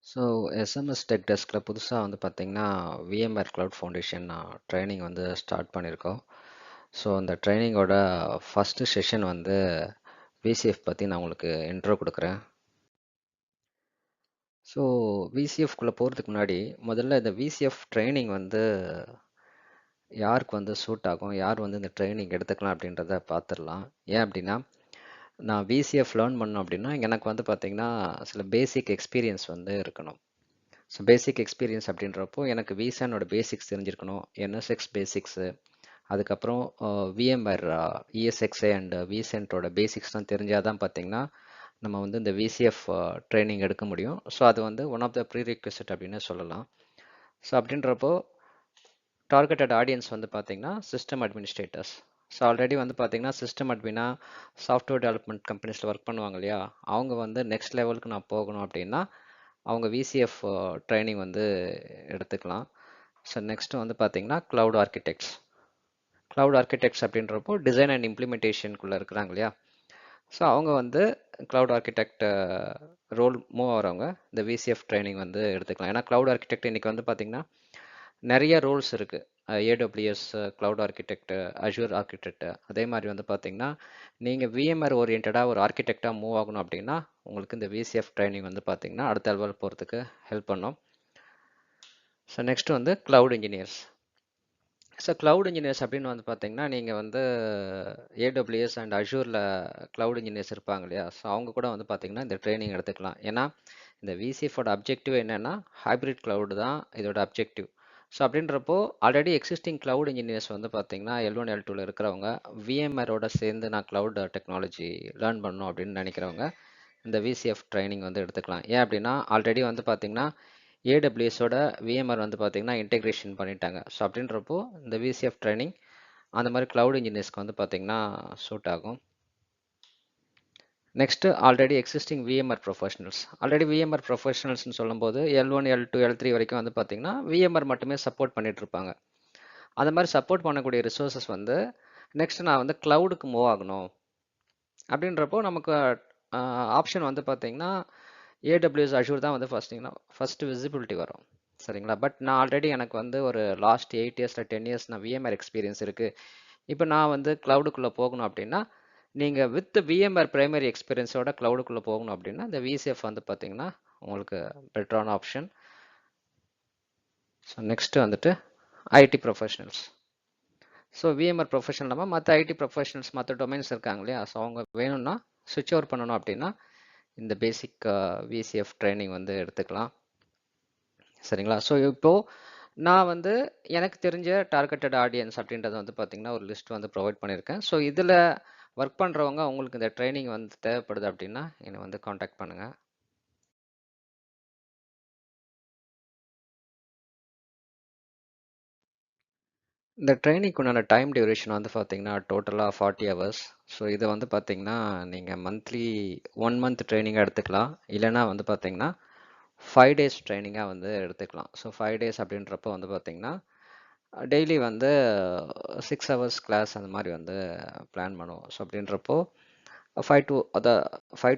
So SMS tech டெஸ்கில் புதுசாக வந்து பார்த்தீங்கன்னா விஎம்ஆர் கிளவுட் ஃபவுண்டேஷன் ட்ரைனிங் வந்து ஸ்டார்ட் பண்ணியிருக்கோம். ஸோ அந்த ட்ரைனிங்கோட ஃபஸ்ட்டு செஷன் வந்து விசிஎஃப் பற்றி நான் உங்களுக்கு இன்ட்ரோ கொடுக்குறேன். ஸோ விசிஎஃப்குள்ளே போகிறதுக்கு முன்னாடி முதல்ல இந்த விசிஎஃப் ட்ரைனிங் வந்து யாருக்கு வந்து சூட் ஆகும், யார் வந்து இந்த ட்ரைனிங் எடுத்துக்கலாம் அப்படின்றத பார்த்துடலாம். ஏன் அப்படின்னா, நான் விசிஎஃப் லேர்ன் பண்ணோம் அப்படின்னா எனக்கு வந்து பார்த்தீங்கன்னா சில பேசிக் எக்ஸ்பீரியன்ஸ் வந்து இருக்கணும். ஸோ பேசிக் எக்ஸ்பீரியன்ஸ் அப்படின்றப்போ எனக்கு விசானோட பேசிக்ஸ் தெரிஞ்சிருக்கணும், என்எஸ்எக்ஸ் பேசிக்ஸு, அதுக்கப்புறம் விஎம்ஆர் இஎஸ்எக்ஸ்ஏ அண்ட் விசென்ட்டோட பேசிக்ஸ்லாம் தெரிஞ்சால் தான் பார்த்தீங்கன்னா நம்ம வந்து இந்த விசிஎஃப் ட்ரைனிங் எடுக்க முடியும். ஸோ அது வந்து one of the pre request அப்படின்னு சொல்லலாம். ஸோ அப்படின்றப்போ டார்கெட்டட் ஆடியன்ஸ் வந்து பார்த்தீங்கன்னா சிஸ்டம் அட்மினிஸ்ட்ரேட்டர்ஸ். ஸோ ஆல்ரெடி வந்து பார்த்தீங்கன்னா சிஸ்டம் அட்மினா சாஃப்ட்வேர் டெவலப்மெண்ட் கம்பெனிஸில் ஒர்க் பண்ணுவாங்க இல்லையா, அவங்க வந்து நெக்ஸ்ட் லெவலுக்கு நான் போகணும் அப்படின்னா அவங்க விசிஎஃப் ட்ரைனிங் வந்து எடுத்துக்கலாம். ஸோ நெக்ஸ்ட்டு வந்து பார்த்தீங்கன்னா க்ளவுட் ஆர்கிடெக்ட்ஸ். க்ளவுட் ஆர்கிடெக்ட்ஸ் அப்படின்றப்போ டிசைன் அண்ட் இம்ப்ளிமெண்டேஷனுக்குள்ளே இருக்கிறாங்க இல்லையா, ஸோ அவங்க வந்து க்ளவுட் ஆர்கிடெக்ட் ரோல் மூவ் ஆகிறவங்க இந்த விசிஎஃப் ட்ரைனிங் வந்து எடுத்துக்கலாம். ஏன்னா க்ளவுட் ஆர்கிடெக்ட் இன்றைக்கி வந்து பார்த்திங்கன்னா நிறைய ரோல்ஸ் இருக்குது. AWS cloud architect, Azure architect, அதே மாதிரி வந்து பார்த்திங்கன்னா நீங்கள் விஎம்ஆர் ஓரியன்டாக ஒரு ஆர்கிடெக்டாக மூவ் ஆகணும் அப்படின்னா உங்களுக்கு இந்த விசிஎஃப் ட்ரைனிங் வந்து பார்த்திங்கன்னா அடுத்த லெவல் போகிறதுக்கு ஹெல்ப் பண்ணும். ஸோ நெக்ஸ்ட் வந்து cloud engineers. So cloud engineers அப்படின்னு வந்து பார்த்தீங்கன்னா நீங்கள் வந்து ஏடபிள்யூஎஸ் அண்ட் அஷூரில் க்ளவுட் இன்ஜினியர்ஸ் இருப்பாங்க இல்லையா, ஸோ அவங்க கூட வந்து பார்த்தீங்கன்னா இந்த ட்ரைனிங் எடுத்துக்கலாம். ஏன்னா இந்த விசிஎஃபோட அப்ஜெக்டிவ் என்னென்னா ஹைப்ரிட் க்ளவுடு தான் இதோட அப்ஜெக்டிவ். ஸோ அப்படின்றப்போ ஆல்ரெடி எக்ஸிஸ்டிங் க்ளவுட் இன்ஜினியர்ஸ் வந்து பார்த்தீங்கன்னா L1 L2ல இருக்கிறவங்க விஎம்ஆரோட சேர்ந்து நான் க்ளவுட் டெக்னாலஜி லேர்ன் பண்ணணும் அப்படின்னு நினைக்கிறவங்க இந்த விசிஎஃப் ட்ரைனிங் வந்து எடுத்துக்கலாம். ஏன் அப்படின்னா ஆல்ரெடி வந்து பார்த்தீங்கன்னா ஏடபிள்யூஎஸோட விஎம்ஆர் வந்து பார்த்தீங்கன்னா இன்டெகிரேஷன் பண்ணிட்டாங்க. ஸோ அப்படின்றப்போ இந்த விசிஎஃப் ட்ரைனிங் அந்த மாதிரி க்ளவுட் இன்ஜினியர்ஸ்க்கு வந்து பார்த்தீங்கன்னா சூட் ஆகும். Next already existing VMR professionals. Already VMR ப்ரொஃபஷனல்ஸ்னு சொல்லும்போது L1 L2 L3 வரைக்கும் வந்து பார்த்தீங்கன்னா விஎம்ஆர் மட்டுமே சப்போர்ட் பண்ணிட்டு இருப்பாங்க. அந்த மாதிரி சப்போர்ட் பண்ணக்கூடிய ரிசோர்ஸஸ் வந்து நெக்ஸ்ட் நான் வந்து க்ளவுடுக்கு மூவ் ஆகணும் அப்படின்றப்போ நமக்கு ஆப்ஷன் வந்து பார்த்தீங்கன்னா ஏடபிள்யூஎஸ் அஷூர் தான் வந்து ஃபஸ்ட்டு விசிபிலிட்டி வரும். சரிங்களா. பட் நான் ஆல்ரெடி எனக்கு வந்து ஒரு லாஸ்ட் 8 இயர்ஸில் 10 இயர்ஸ் நான் விஎம்ஆர் எக்ஸ்பீரியன்ஸ் இருக்குது. இப்போ நான் வந்து க்ளவுடுக்குள்ளே போகணும் அப்படின்னா நீங்கள் வித் விஎம்ஆர் பிரைமரி எக்ஸ்பீரியன்ஸோட க்ளவுடுக்குள்ளே போகணும் அப்படின்னா இந்த விசிஎஃப் வந்து பார்த்தீங்கன்னா உங்களுக்கு பெட்டரான ஆப்ஷன். ஸோ நெக்ஸ்ட்டு வந்துட்டு ID professionals. So VMR professional இல்லாமல் மற்ற ஐடி ப்ரொஃபஷனல்ஸ் மற்ற டொமைன்ஸ் இருக்காங்க இல்லையா, ஸோ அவங்க வேணும்னா சுவிட்ச் ஓவர் பண்ணணும் அப்படின்னா இந்த பேசிக் விசிஎஃப் ட்ரைனிங் வந்து எடுத்துக்கலாம். சரிங்களா. ஸோ இப்போது நான் வந்து எனக்கு தெரிஞ்ச டார்கெட்டட் ஆடியன்ஸ் அப்படின்றத வந்து பார்த்தீங்கன்னா ஒரு லிஸ்ட் வந்து ப்ரொவைட் பண்ணியிருக்கேன். ஸோ இதில் ஒர்க் பண்ணுறவங்க உங்களுக்கு இந்த ட்ரைனிங் வந்து தேவைப்படுது அப்படின்னா என்னை வந்து காண்டாக்ட் பண்ணுங்கள். இந்த ட்ரைனிங்க்கு உண்டான டைம் டியூரேஷன் வந்து பார்த்தீங்கன்னா டோட்டலாக 40 ஹவர்ஸ். ஸோ இதை வந்து பார்த்தீங்கன்னா நீங்கள் மந்த்லி 1 மந்த் ட்ரைனிங்காக எடுத்துக்கலாம், இல்லைனா வந்து பார்த்தீங்கன்னா 5 டேஸ் ட்ரைனிங்காக வந்து எடுத்துக்கலாம். ஸோ 5 டேஸ் அப்படின்றப்போ வந்து பார்த்தீங்கன்னா டெய்லி வந்து 6 ஹவர்ஸ் கிளாஸ் அந்த மாதிரி வந்து பிளான் பண்ணுவோம். ஸோ அப்படின்றப்போ 5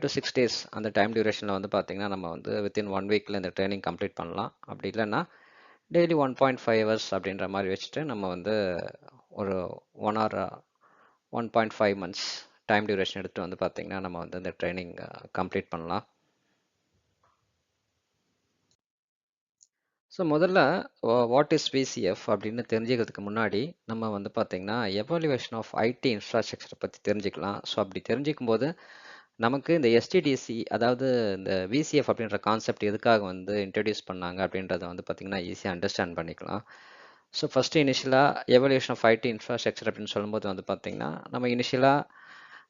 to 6 டேஸ் அந்த டைம் டியூரேஷனில் வந்து பார்த்தீங்கன்னா நம்ம வந்து வித்தின் 1 வீக்கில் இந்த ட்ரைனிங் கம்ப்ளீட் பண்ணலாம். அப்படி இல்லைன்னா டெய்லி 1.5 ஹவர்ஸ் அப்படின்ற மாதிரி வச்சுட்டு நம்ம வந்து ஒரு 1 ஆர் 1.5 மந்த்ஸ் டைம் டியூரேஷன் எடுத்து வந்து பார்த்தீங்கன்னா நம்ம வந்து இந்த ட்ரைனிங் கம்ப்ளீட் பண்ணலாம். ஸோ முதல்ல வாட் இஸ் விசிஎஃப் அப்படின்னு தெரிஞ்சுக்கிறதுக்கு முன்னாடி நம்ம வந்து பார்த்தீங்கன்னா எவாலுவேஷன் ஆஃப் ஐடி இன்ஃப்ராஸ்ட்ரக்சரை பற்றி தெரிஞ்சுக்கலாம். ஸோ அப்படி தெரிஞ்சுக்கும் போது நமக்கு இந்த எஸ்டிடிசி, அதாவது இந்த விசிஎஃப் அப்படின்ற கான்செப்ட் எதுக்காக வந்து இன்ட்ரடியூஸ் பண்ணாங்க அப்படின்றத வந்து பார்த்திங்கன்னா ஈஸியாக அண்டர்ஸ்டாண்ட் பண்ணிக்கலாம். ஸோ ஃபஸ்ட்டு இனிஷியலாக எவல்யூஷன் ஆஃப் ஐடி இன்ஃப்ராஸ்ட்ரக்சர் அப்படின்னு சொல்லும்போது வந்து பார்த்திங்கன்னா நம்ம இனிஷியலாக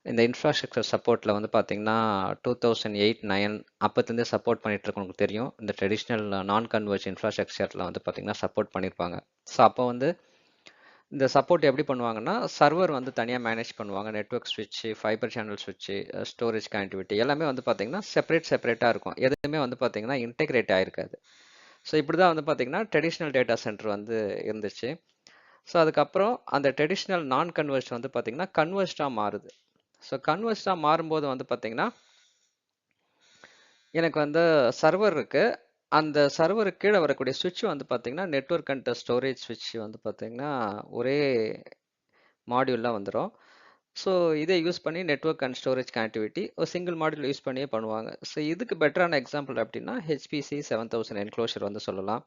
இந்த இன்ஃப்ராஸ்ட்ரக்சர் சப்போர்ட்டில் வந்து பார்த்திங்கன்னா 2008-9 அப்போத்துலேருந்தே சப்போர்ட் பண்ணிட்டு இருக்கவங்களுக்கு தெரியும். இந்த ட்ரெடிஷ்னல் நான் கன்வர்ஜ் இன்ஃப்ராஸ்ட்ரக்சரில் வந்து பார்த்திங்கன்னா சப்போர்ட் பண்ணியிருப்பாங்க. ஸோ அப்போ வந்து இந்த சப்போர்ட் எப்படி பண்ணுவாங்கன்னா சர்வர் வந்து தனியாக மேனேஜ் பண்ணுவாங்க, network ஸ்விட்ச்சு, fibre channel ஸ்விட்ச்சு, storage connectivity எல்லாமே வந்து பார்த்திங்கன்னா செப்பரேட்டாக இருக்கும். எதுவுமே வந்து பார்த்திங்கன்னா இன்டெகிரேட் ஆகிருக்காது. ஸோ இப்படி தான் வந்து பார்த்திங்கன்னா ட்ரெடிஷ்னல் டேட்டா சென்டர் வந்து இருந்துச்சு. ஸோ அதுக்கப்புறம் அந்த ட்ரெடிஷ்னல் நான் கன்வர்ஜ் வந்து பார்த்திங்கன்னா கன்வர்ஜ்டாக மாறுது. ஸோ கன்வர்ஜ்டாக மாறும்போது வந்து பார்த்திங்கன்னா எனக்கு வந்து சர்வர் இருக்குது, அந்த சர்வர் கீழே வரக்கூடிய சுவிட்ச் வந்து பார்த்தீங்கன்னா நெட்வொர்க் அண்ட் ஸ்டோரேஜ் சுவிட்ச் வந்து பார்த்தீங்கன்னா ஒரே மாடியூலில் வந்துடும். ஸோ இதை யூஸ் பண்ணி நெட்வொர்க் அண்ட் ஸ்டோரேஜ் கனெக்டிவிட்டி ஒரு சிங்கிள் மாடியூல் யூஸ் பண்ணியே பண்ணுவாங்க. ஸோ இதுக்கு பெட்டரான எக்ஸாம்பிள் அப்படின்னா ஹெச்பிசி 7000 என்க்ளோஷர் வந்து சொல்லலாம்.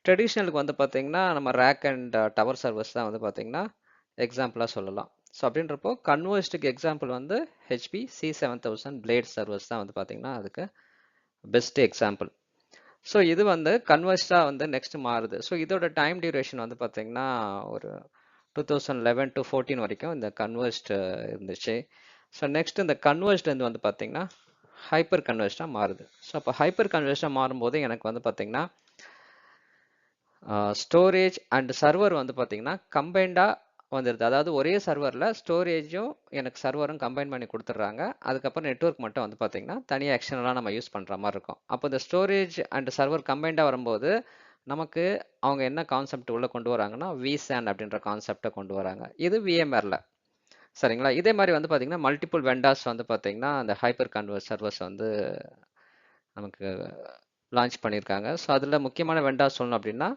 ட்ரெடிஷ்னலுக்கு வந்து பார்த்தீங்கன்னா நம்ம ரேக் அண்ட் டவர் சர்வர்ஸ் தான் வந்து பார்த்தீங்கன்னா எக்ஸாம்பிளாக சொல்லலாம். ஸோ அப்படின்றப்போ கன்வர்ஸ்டுக்கு எக்ஸாம்பிள் வந்து ஹெச்பி C7000 பிளேட் சர்வர்ஸ் தான் வந்து பார்த்தீங்கன்னா அதுக்கு பெஸ்ட் எக்ஸாம்பிள். ஸோ இது வந்து கன்வர்ஸ்டாக வந்து நெக்ஸ்ட் மாறுது. ஸோ இதோட டைம் டியூரேஷன் வந்து பார்த்தீங்கன்னா ஒரு 2011 to 14 வரைக்கும் இந்த கன்வர்ஸ்ட் இருந்துச்சு. ஸோ நெக்ஸ்ட் இந்த கன்வர்ஸ்ட் வந்து பார்த்தீங்கன்னா ஹைப்பர் கன்வர்ஸ்டாக மாறுது. ஸோ அப்போ ஹைப்பர் கன்வர்ஸ்டாக மாறும்போது எனக்கு வந்து பார்த்தீங்கன்னா ஸ்டோரேஜ் அண்ட் சர்வர் வந்து பார்த்தீங்கன்னா கம்பைண்டாக வந்துடுது. அதாவது ஒரே சர்வரில் ஸ்டோரேஜும் எனக்கு சர்வரும் கம்பைன் பண்ணி கொடுத்துட்றாங்க. அதுக்கப்புறம் நெட்வொர்க் மட்டும் வந்து பார்த்தீங்கன்னா தனியாக எக்ஸ்டர்னலாக நம்ம யூஸ் பண்ணுற மாதிரி இருக்கும். அப்போ இந்த ஸ்டோரேஜ் அண்ட் சர்வர் கம்பைண்டாக வரும்போது நமக்கு அவங்க என்ன கான்செப்ட் உள்ள கொண்டு வராங்கன்னா vSAN அப்படின்ற கான்செப்டை கொண்டு வராங்க. இது VMwareல சரிங்களா. இதே மாதிரி வந்து பார்த்தீங்கன்னா மல்டிபிள் வெண்டார்ஸ் வந்து பார்த்தீங்கன்னா அந்த ஹைப்பர் கன்வர்ட் சர்வர்ஸ் வந்து நமக்கு லான்ச் பண்ணியிருக்காங்க. ஸோ அதில் முக்கியமான வெண்டார்ஸ் சொல்லணும் அப்படின்னா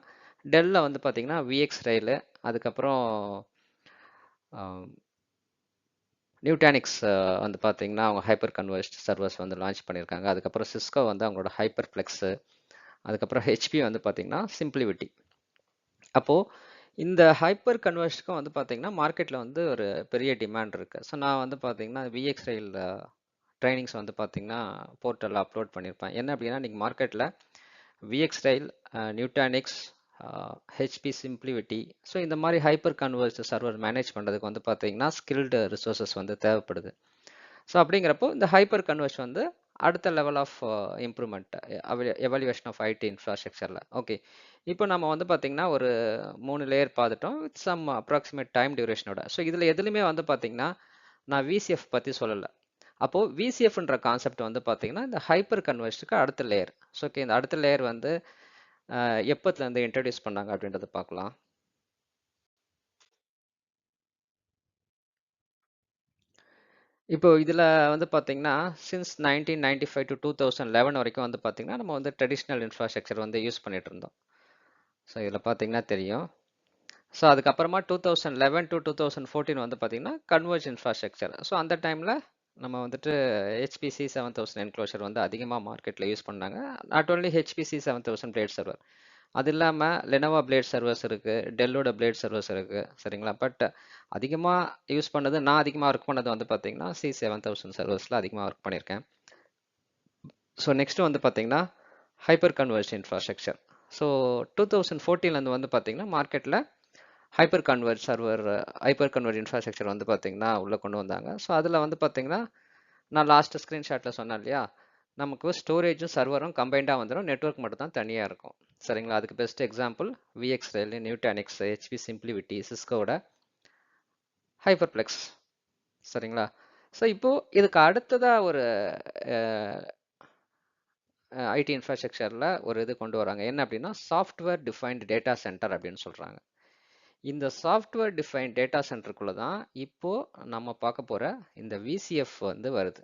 டெல்ல வந்து பார்த்தீங்கன்னா VxRail, அதுக்கப்புறம் நியூட்டானிக்ஸ் வந்து பார்த்தீங்கன்னா அவங்க ஹைப்பர் கன்வர்ஸ்ட் சர்வர்ஸ் வந்து லான்ச் பண்ணியிருக்காங்க. அதுக்கப்புறம் சிஸ்கோ வந்து அவங்களோட ஹைப்பர் ஃப்ளெக்ஸு, அதுக்கப்புறம் ஹெச்பி வந்து பார்த்தீங்கன்னா சிம்பிளிவிட்டி. அப்போது இந்த ஹைப்பர் கன்வர்ஸ்டுக்கும் வந்து பார்த்தீங்கன்னா மார்க்கெட்டில் வந்து ஒரு பெரிய டிமாண்ட் இருக்குது. ஸோ நான் வந்து பார்த்தீங்கன்னா VxRail ட்ரைனிங்ஸ் வந்து பார்த்தீங்கன்னா போர்ட்டலில் அப்லோட் பண்ணியிருப்பேன். என்ன அப்படின்னா இன்றைக்கி மார்க்கெட்டில் VxRail, நியூட்டானிக்ஸ், ஹெச்பி சிம்பிளிவிட்டி, ஸோ இந்த மாதிரி ஹைப்பர் கன்வர்ஸ்ட் சர்வர் மேனேஜ் பண்ணுறதுக்கு வந்து பார்த்தீங்கன்னா ஸ்கில்டு ரிசோர்ஸஸ் வந்து தேவைப்படுது. ஸோ அப்படிங்கிறப்போ இந்த ஹைப்பர் கன்வர்ஸ் வந்து அடுத்த level of improvement evaluation of IT இன்ஃப்ராஸ்ட்ரக்சரில். ஓகே, இப்போ நம்ம வந்து பார்த்தீங்கன்னா ஒரு 3 லேயர் பார்த்துட்டோம் வித் சம் அப்ராக்சிமேட் டைம் டியூரேஷனோட. ஸோ இதில் எதுலையுமே வந்து பார்த்தீங்கன்னா நான் VCF பற்றி சொல்லலை. அப்போது VCFன்ற கான்செப்ட் வந்து பார்த்தீங்கன்னா இந்த ஹைப்பர் கன்வர்ஸ்டுக்கு அடுத்த லேயர். ஸோ ஓகே, இந்த அடுத்த லேயர் வந்து எப்போத்துலேருந்து இன்ட்ரடியூஸ் பண்ணாங்க அப்படின்றத பார்க்கலாம். இப்போ இதில் வந்து பார்த்தீங்கன்னா சின்ஸ் 1995 to 2011 வரைக்கும் வந்து பார்த்தீங்கன்னா நம்ம வந்து ட்ரெடிஷ்னல் இன்ஃப்ராஸ்ட்ரக்சர் வந்து யூஸ் பண்ணிட்டு இருந்தோம். ஸோ இதில் பார்த்தீங்கன்னா தெரியும். ஸோ அதுக்கப்புறமா 2011 to 2014 வந்து பார்த்தீங்கன்னா கன்வர்ஜ் இன்ஃப்ராஸ்ட்ரக்சர். ஸோ அந்த டைமில் நம்ம வந்துட்டு HPC 7000 என்க்ளோஷர் வந்து அதிகமாக மார்க்கெட்டில் யூஸ் பண்ணாங்க. Not only HPC 7000 blade server, அது இல்லாமல் லெனோவா பிளேட் சர்வர்ஸ் இருக்குது, டெல்லோட பிளேட் சர்வர்ஸ் இருக்குது சரிங்களா. பட் அதிகமாக யூஸ் பண்ணது, நான் அதிகமாக ஒர்க் பண்ணது வந்து பார்த்தீங்கன்னா C7000 சர்வர்ஸில் அதிகமாக ஒர்க் பண்ணியிருக்கேன். ஸோ நெக்ஸ்ட் வந்து பார்த்தீங்கன்னா ஹைப்பர் கன்வர்ஜ் இன்ஃப்ராஸ்ட்ரக்சர். ஸோ 2014 வந்து பார்த்தீங்கன்னா மார்க்கெட்டில் hyper converge server, hyper converge infrastructure வந்து பார்த்தீங்கன்னா உள்ளே கொண்டு வந்தாங்க. ஸோ அதில் வந்து பார்த்தீங்கன்னா நான் லாஸ்ட் ஸ்க்ரீன்ஷாட்டில் சொன்னேன் இல்லையா, நமக்கு ஸ்டோரேஜும் சர்வரும் கம்பைண்டாக வந்துடும், நெட்வொர்க் மட்டும் தான் தனியாக இருக்கும் சரிங்களா. அதுக்கு best example VxRail, Nutanix, HP SimpliVity, சிஸ்கோட ஹைப்பர்ப்ளெக்ஸ் சரிங்களா. ஸோ இப்போது இதுக்கு அடுத்ததாக ஒரு ஐடி இன்ஃப்ராஸ்ட்ரக்சரில் ஒரு இது கொண்டு வராங்க. என்ன அப்படின்னா சாஃப்ட்வேர் டிஃபைன்டு டேட்டா சென்டர் அப்படின்னு சொல்கிறாங்க. இந்த சாஃப்ட்வேர் டிஃபைன் டேட்டா சென்டருக்குள்ளே தான் இப்போது நம்ம பார்க்க போகிற இந்த VCF வந்து வருது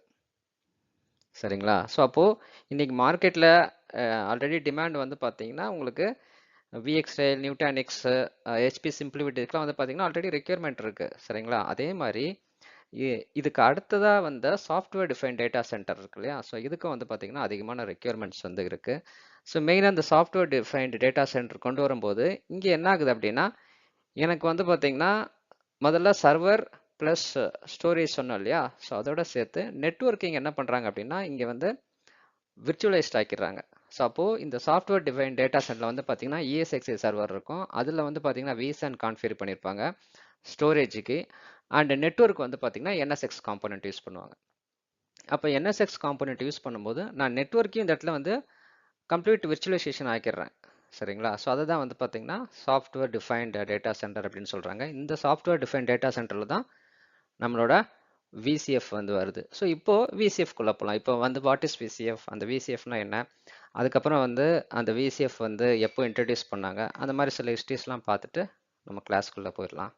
சரிங்களா. ஸோ அப்போது இன்றைக்கி மார்க்கெட்டில் ஆல்ரெடி டிமாண்ட் வந்து பார்த்தீங்கன்னா உங்களுக்கு VxRail, நியூட்டானிக்ஸ், ஹெச்பி சிம்பிளிவிட்டிக்கெலாம் வந்து பார்த்தீங்கன்னா ஆல்ரெடி ரெக்யர்மெண்ட் இருக்குது சரிங்களா. அதே மாதிரி இதுக்கு அடுத்ததாக வந்த சாஃப்ட்வேர் டிஃபைன் டேட்டா சென்டர் இருக்கு இல்லையா, ஸோ இதுக்கும் வந்து பார்த்தீங்கன்னா அதிகமான ரெக்யர்மெண்ட்ஸ் வந்து இருக்குது. ஸோ மெயினாக இந்த சாஃப்ட்வேர் டிஃபைன்டு டேட்டா சென்டர் கொண்டு வரும்போது இங்கே என்ன ஆகுது அப்படின்னா எனக்கு வந்து பார்த்தீங்கன்னா முதல்ல சர்வர் ப்ளஸ் ஸ்டோரேஜ் சொன்னோம் இல்லையா, ஸோ அதோட சேர்த்து நெட்வொர்க்கிங் என்ன பண்ணுறாங்க அப்படின்னா இங்கே வந்து விர்ச்சுவலைஸ்ட் ஆக்கிடுறாங்க. ஸோ அப்போது இந்த சாஃப்ட்வேர் டிஃபைன் டேட்டா சென்டரில் வந்து பார்த்தீங்கன்னா ESXi சர்வர் இருக்கும், அதில் வந்து பார்த்தீங்கன்னா vSAN கான்ஃபிகர் பண்ணியிருப்பாங்க ஸ்டோரேஜுக்கு, அண்ட் நெட்வொர்க் வந்து பார்த்தீங்கன்னா NSX காம்போனன்ட் யூஸ் பண்ணுவாங்க. அப்போ NSX காம்போனன்ட் யூஸ் பண்ணும்போது நான் நெட்வொர்க்கையும் இந்த இடத்துல வந்து கம்ப்ளீட் விர்ச்சுவலைசேஷன் ஆக்கிடுறேன் சரிங்களா. ஸோ அதை தான் வந்து பார்த்தீங்கன்னா சாஃப்ட்வேர் டிஃபைன்டு டேட்டா சென்டர் அப்படின்னு சொல்கிறாங்க. இந்த சாஃப்ட்வேர் டிஃபைன் டேட்டா சென்டரில் தான் நம்மளோட VCF வந்து வருது. ஸோ இப்போது VCFக்குள்ளே போகலாம். இப்போ வந்து வாட் இஸ் VCF, அந்த VCFனா என்ன, அதுக்கப்புறம் வந்து அந்த VCF வந்து எப்போ இன்ட்ரடியூஸ் பண்ணாங்க, அந்த மாதிரி சில ஹிஸ்ட்ரிஸ்லாம் பார்த்துட்டு நம்ம கிளாஸ்க்குள்ளே போயிடலாம்.